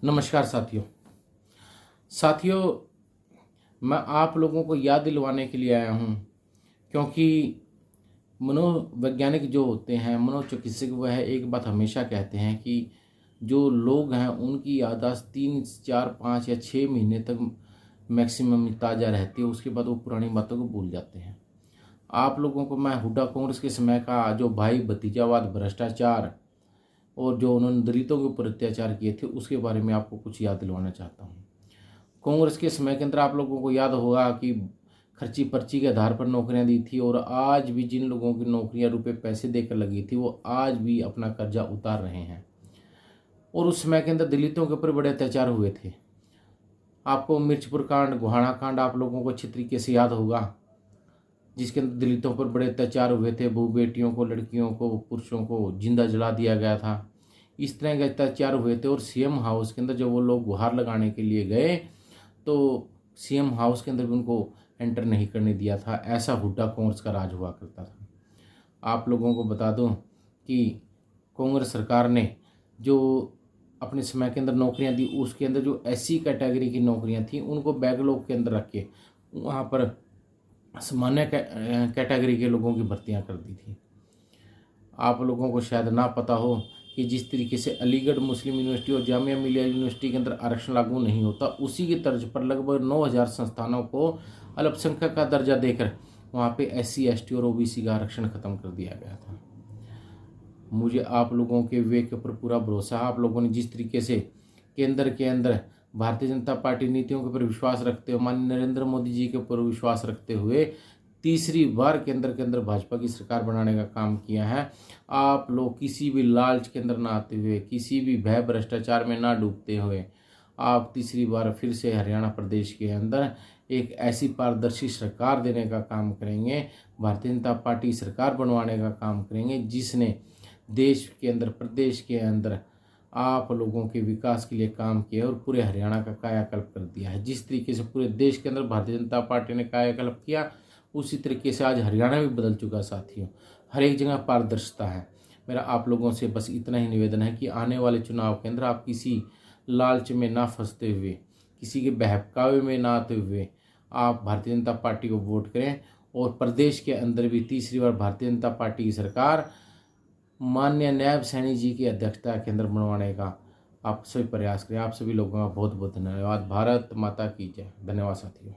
नमस्कार साथियों, मैं आप लोगों को याद दिलवाने के लिए आया हूँ क्योंकि मनोवैज्ञानिक जो होते हैं, मनोचिकित्सक, वह एक बात हमेशा कहते हैं कि जो लोग हैं उनकी याददाश्त 3, 4, 5 या 6 महीने तक मैक्सिमम ताज़ा रहती है। उसके बाद वो पुरानी बातों को भूल जाते हैं। आप लोगों को मैं हुड्डा कांग्रेस के समय का जो भाई भतीजावाद, भ्रष्टाचार और जो उन्होंने दलितों के ऊपर अत्याचार किए थे उसके बारे में आपको कुछ याद दिलवाना चाहता हूँ। कांग्रेस के समय के अंदर आप लोगों को याद होगा कि खर्ची पर्ची के आधार पर नौकरियां दी थी और आज भी जिन लोगों की नौकरियां रुपए पैसे देकर लगी थी वो आज भी अपना कर्जा उतार रहे हैं। और उस समय के अंदर दलितों के ऊपर बड़े अत्याचार हुए थे। आपको मिर्चपुर कांड, गोहाना कांड आप लोगों को अच्छी तरीके से याद होगा, जिसके अंदर दलितों पर बड़े अत्याचार हुए थे। बहू बेटियों को, लड़कियों को, पुरुषों को जिंदा जला दिया गया था। इस तरह के अत्याचार हुए थे। और सीएम हाउस के अंदर जब वो लोग गुहार लगाने के लिए गए तो सीएम हाउस के अंदर भी उनको एंटर नहीं करने दिया था। ऐसा हुड्डा कांग्रेस का राज हुआ करता था। आप लोगों को बता दूं कि कांग्रेस सरकार ने जो अपने समय के अंदर नौकरियां दी, उसके अंदर जो एससी कैटेगरी की नौकरियां थी उनको बैकलॉग के अंदर रख के वहाँ पर सामान्य कैटेगरी के लोगों की भर्तियां कर दी थी। आप लोगों को शायद ना पता हो कि जिस तरीके से अलीगढ़ मुस्लिम यूनिवर्सिटी और जामिया मिलिया यूनिवर्सिटी के अंदर आरक्षण लागू नहीं होता, उसी की तर्ज पर लगभग 9000 संस्थानों को अल्पसंख्यक का दर्जा देकर वहाँ पे एससी, एसटी और ओबीसी का आरक्षण खत्म कर दिया गया था। मुझे आप लोगों के विवेक के ऊपर पूरा भरोसा है। आप लोगों ने जिस तरीके से केंद्र के अंदर भारतीय जनता पार्टी नीतियों के ऊपर विश्वास रखते हुए, माननीय नरेंद्र मोदी जी के ऊपर विश्वास रखते हुए तीसरी बार केंद्र के अंदर भाजपा की सरकार बनाने का काम किया है। आप लोग किसी भी लालच के अंदर ना आते हुए, किसी भी भय भ्रष्टाचार में ना डूबते हुए, आप तीसरी बार फिर से हरियाणा प्रदेश के अंदर एक ऐसी पारदर्शी सरकार देने का काम करेंगे, भारतीय जनता पार्टी सरकार बनवाने का काम करेंगे जिसने देश के अंदर, प्रदेश के अंदर आप लोगों के विकास के लिए काम किया और पूरे हरियाणा का कायाकल्प कर दिया है। जिस तरीके से पूरे देश के अंदर भारतीय जनता पार्टी ने कायाकल्प किया, उसी तरीके से आज हरियाणा भी बदल चुका। साथियों, हर एक जगह पारदर्शिता है। मेरा आप लोगों से बस इतना ही निवेदन है कि आने वाले चुनाव के अंदर आप किसी लालच में ना फंसते हुए, किसी के बहकावे में ना आते हुए आप भारतीय जनता पार्टी को वोट करें और प्रदेश के अंदर भी तीसरी बार भारतीय जनता पार्टी की सरकार माननीय नायब सैनी जी की अध्यक्षता के अंदर बनवाने का आप सभी प्रयास करें। आप सभी लोगों का बहुत बहुत धन्यवाद। भारत माता की जय। धन्यवाद साथियों।